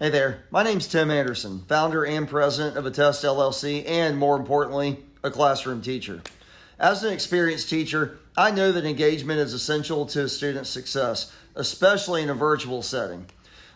Hey there, my name's Tim Anderson, founder and president of Attest LLC, and more importantly, a classroom teacher. As an experienced teacher, I know that engagement is essential to a student's success, especially in a virtual setting.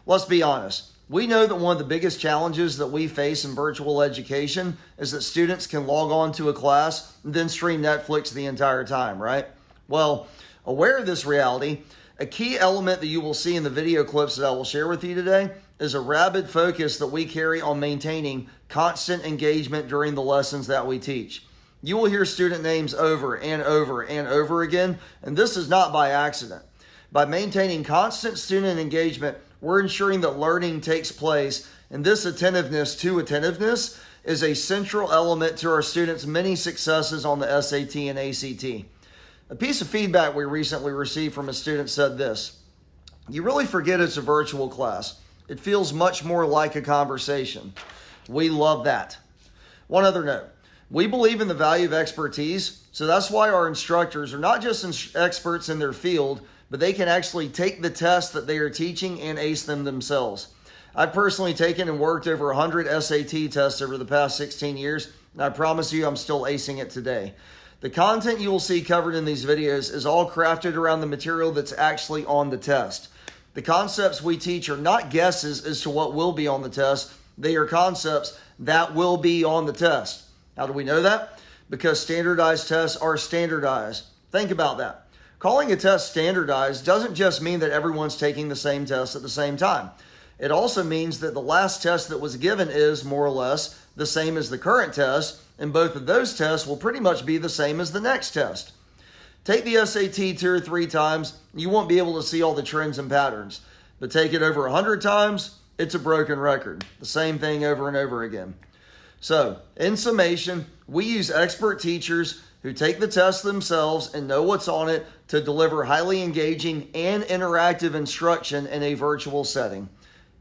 Let's be honest, we know that one of the biggest challenges that we face in virtual education is that students can log on to a class and then stream Netflix the entire time, right? Well, aware of this reality, a key element that you will see in the video clips that I will share with you today is a rabid focus that we carry on maintaining constant engagement during the lessons that we teach. You will hear student names over and over and over again, and this is not by accident. By maintaining constant student engagement, we're ensuring that learning takes place, and this attentiveness to attentiveness is a central element to our students' many successes on the SAT and ACT. A piece of feedback we recently received from a student said this: "You really forget it's a virtual class. It feels much more like a conversation." We love that. One other note, we believe in the value of expertise, so that's why our instructors are not just experts in their field, but they can actually take the tests that they are teaching and ace them themselves. I've personally taken and worked over 100 SAT tests over the past 16 years, and I promise you I'm still acing it today. The content you will see covered in these videos is all crafted around the material that's actually on the test. The concepts we teach are not guesses as to what will be on the test. They are concepts that will be on the test. How do we know that? Because standardized tests are standardized. Think about that. Calling a test standardized doesn't just mean that everyone's taking the same test at the same time. It also means that the last test that was given is, more or less, the same as the current test, and both of those tests will pretty much be the same as the next test. Take the SAT 2 or 3 times, you won't be able to see all the trends and patterns. But take it over 100 times, it's a broken record. The same thing over and over again. So, in summation, we use expert teachers who take the test themselves and know what's on it to deliver highly engaging and interactive instruction in a virtual setting.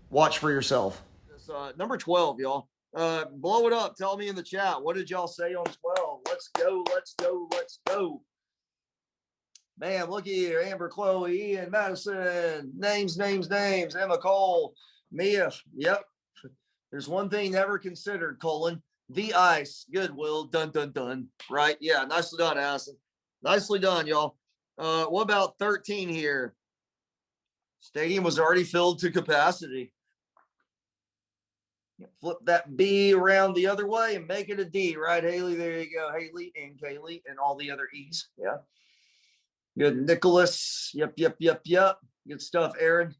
Watch for yourself. Number 12, y'all. Blow it up. Tell me in the chat. What did y'all say on 12? Let's go, let's go, let's go. Man, look here. Amber, Chloe, Ian, Madison. Names. Emma, Cole, Mia. Yep. There's one thing never considered, colon. The ice. Goodwill. Dun, dun, dun. Right? Yeah. Nicely done, Allison. Nicely done, y'all. What about 13 here? Stadium was already filled to capacity. Flip that B around the other way and make it a D, right, Haley? There you go, Haley and Kaylee and all the other E's. Yeah. Good, Nicholas. Yep. Good stuff, Aaron.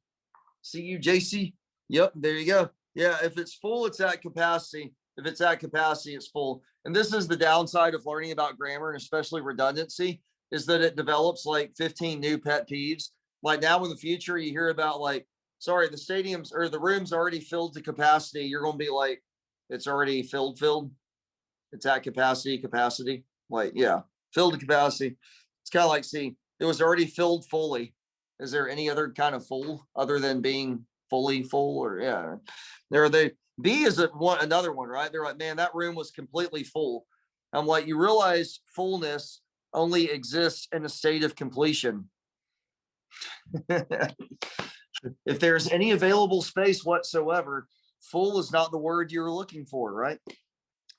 See you, JC. Yep, there you go. Yeah, if it's full, it's at capacity. If it's at capacity, it's full. And this is the downside of learning about grammar, and especially redundancy, is that it develops like 15 new pet peeves. Like now in the future, you hear about like, sorry, the stadium's or the room's already filled to capacity. You're going to be like, it's already filled. It's at capacity. Like, yeah, filled to capacity. It's kind of like, see, it was already filled fully. Is there any other kind of full other than being fully full? Or yeah, B is another one, right? They're like, man, that room was completely full. I'm like, you realize fullness only exists in a state of completion. If there's any available space whatsoever, full is not the word you're looking for, right?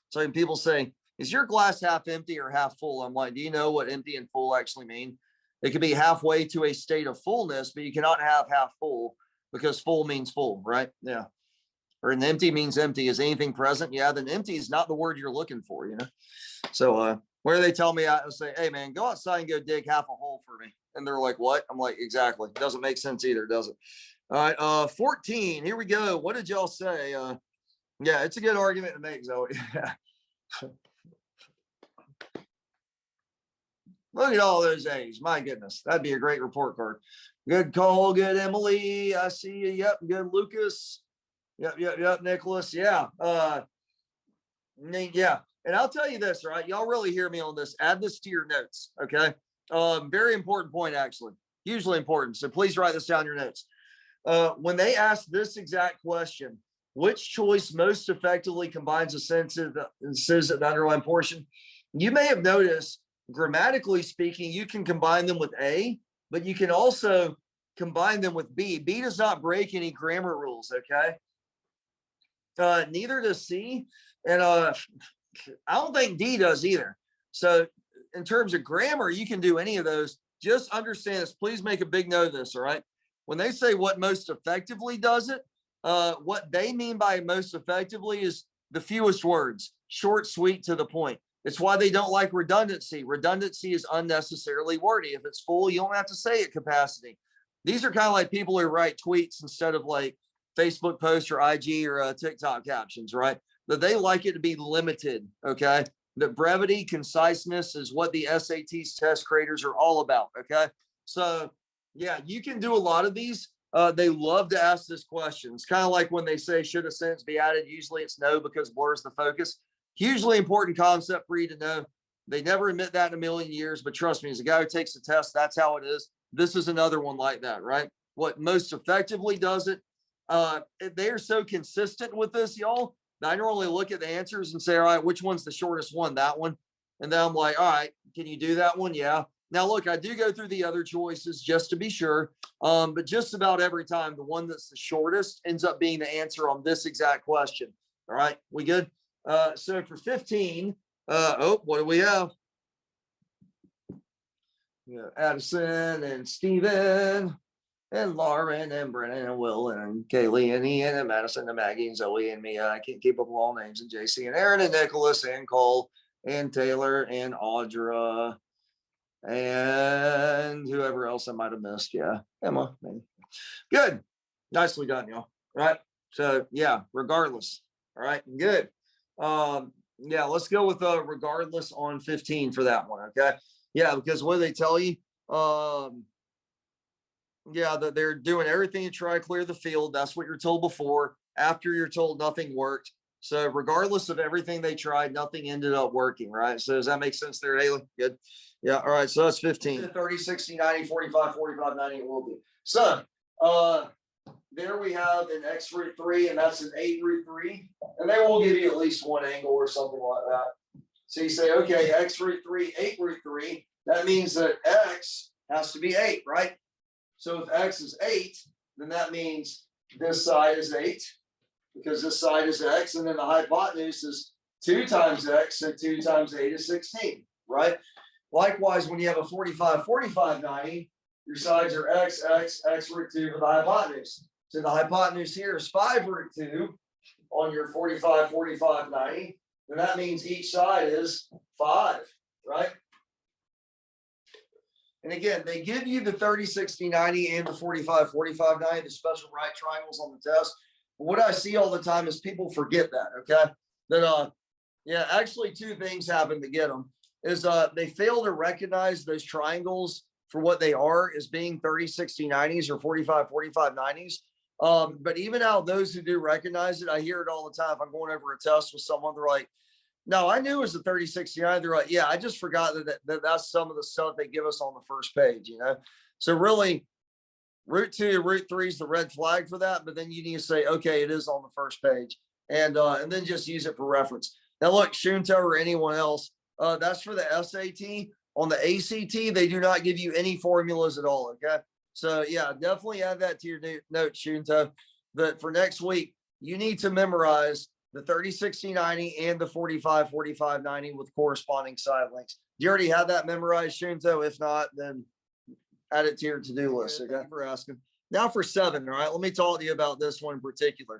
So when people say, is your glass half empty or half full? I'm like, do you know what empty and full actually mean? It could be halfway to a state of fullness, but you cannot have half full because full means full, right? Yeah. Or an empty means empty. Is anything present? Yeah, then empty is not the word you're looking for, you know? So where they tell me, I say, hey man, go outside and go dig half a hole for me. And they're like, what? I'm like, exactly. Doesn't make sense either, does it? All right, 14, here we go. What did y'all say? Yeah, it's a good argument to make, Zoe. Look at all those A's. My goodness, that'd be a great report card. Good Cole, good Emily. I see you. Yep, good Lucas. Yep, Nicholas. Yeah. Yeah. And I'll tell you this, right? Y'all really hear me on this. Add this to your notes, okay? Very important point, actually. Hugely important. So please write this down in your notes. When they ask this exact question, which choice most effectively combines the senses of the underlying portion? You may have noticed, grammatically speaking, you can combine them with A, but you can also combine them with B. B does not break any grammar rules, okay? Neither does C, and I don't think D does either. So in terms of grammar, you can do any of those. Just understand this. Please make a big note of this. All right. When they say what most effectively does it, what they mean by most effectively is the fewest words, short, sweet, to the point. It's why they don't like redundancy. Redundancy is unnecessarily wordy. If it's full, you don't have to say it capacity. These are kind of like people who write tweets instead of like Facebook posts or IG or TikTok captions, right? That they like it to be limited. Okay. That brevity, conciseness is what the SATs test creators are all about. Okay. So, yeah, you can do a lot of these. They love to ask this question. It's kind of like when they say, should a sentence be added? Usually it's no, because blurs the focus. Hugely important concept for you to know. They never admit that in a million years, but trust me, as a guy who takes the test, that's how it is. This is another one like that, right? What most effectively does it. They are so consistent with this, y'all. I normally look at the answers and say, all right, which one's the shortest one? That one. And then I'm like, all right, can you do that one? Yeah. Now, look, I do go through the other choices just to be sure. But just about every time, the one that's the shortest ends up being the answer on this exact question. All right, we good? So for 15, what do we have? Yeah, Addison and Steven and Lauren and Brennan and Will and Kaylee and Ian and Madison and Maggie and Zoe and Mia. I can't keep up with all names. And JC and Aaron and Nicholas and Cole and Taylor and Audra and whoever else I might have missed. Yeah, Emma, maybe. Good. Nicely done, y'all. All right. So yeah, regardless. All right, good. Yeah, let's go with regardless on 15 for that one. Okay. Yeah, because what do they tell you? Yeah, that they're doing everything to try to clear the field. That's what you're told before. After you're told nothing worked. So regardless of everything they tried, nothing ended up working, right? So does that make sense there, Haley? Good. Yeah, all right, so that's 15. 30, 60, 90, 45, 45, 90, it will be. So there we have an X root 3, and that's an 8 root 3. And they will give you at least one angle or something like that. So you say, okay, X root 3, 8 root 3. That means that X has to be 8, right? So if X is 8, then that means this side is 8, because this side is X, and then the hypotenuse is 2 times X, and 2 times 8 is 16, right? Likewise, when you have a 45, 45, 90, your sides are X, X, X root 2 for the hypotenuse. So the hypotenuse here is 5 root 2 on your 45, 45, 90. Then that means each side is 5, right? And again, they give you the 30, 60, 90 and the 45, 45, 90, the special right triangles on the test. But what I see all the time is people forget that, okay? That, yeah, actually 2 things happen to get them. Is they fail to recognize those triangles for what they are, as being 30, 60, 90s or 45, 45, 90s. But even out those who do recognize it, I hear it all the time. If I'm going over a test with someone, they're like, no, I knew it was a 30, 60, 90. They're like, yeah, I just forgot that's some of the stuff they give us on the first page, you know? So really, root 2, root 3 is the red flag for that, but then you need to say, okay, it is on the first page, and then just use it for reference. Now, look, Shunto or anyone else, that's for the SAT. On the ACT, they do not give you any formulas at all, okay? So, yeah, definitely add that to your notes, Shunto. But for next week, you need to memorize the 30, 60, 90 and the 45, 45, 90 with corresponding side links. Do you already have that memorized, Shunto? If not, then add it to your to-do list. Okay, for asking. Now for 7, all right, let me talk to you about this one in particular.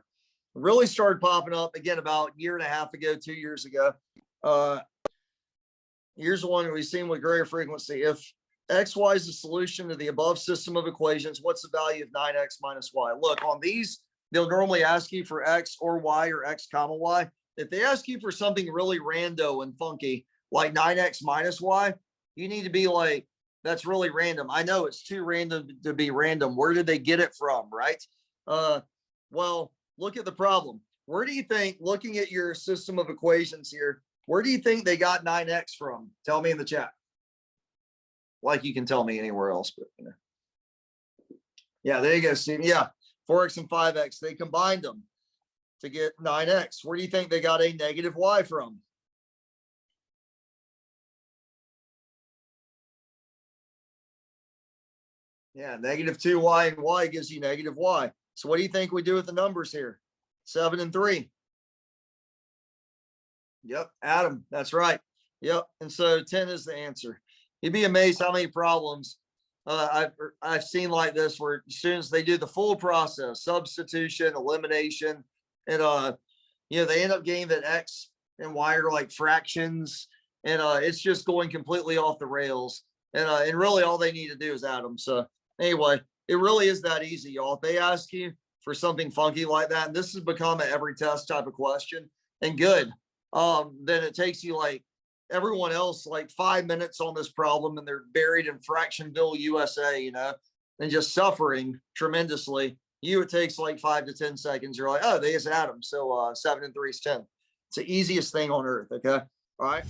It really started popping up again about a year and a half ago, 2 years ago. Here's the one we've seen with greater frequency. If XY is the solution to the above system of equations, what's the value of 9x minus y? Look, on these, they'll normally ask you for X or Y or X comma Y. If they ask you for something really rando and funky, like 9x minus Y, you need to be like, that's really random. I know it's too random to be random. Where did they get it from, right? Well, look at the problem. Where do you think, looking at your system of equations here, where do you think they got 9x from? Tell me in the chat. Like you can tell me anywhere else, but you know. Yeah, there you go, Steve. Yeah, 4x and 5x, they combined them to get 9x. Where do you think they got a negative y from? Yeah, negative 2y and y gives you negative y. So what do you think we do with the numbers here? 7 and 3. Yep, Adam. That's right. Yep. And so 10 is the answer. You'd be amazed how many problems I've seen like this where students they do the full process, substitution, elimination, and they end up getting that X and Y are like fractions, and it's just going completely off the rails. And really all they need to do is add them. So anyway, it really is that easy, y'all. If they ask you for something funky like that, and this has become an every test type of question, and good, then it takes you like everyone else like 5 minutes on this problem, and they're buried in Fractionville, USA, and just suffering tremendously. You, it takes like 5 to 10 seconds. You're like, oh, they just add them. So 7 and 3 is 10. It's the easiest thing on earth. Okay. All right.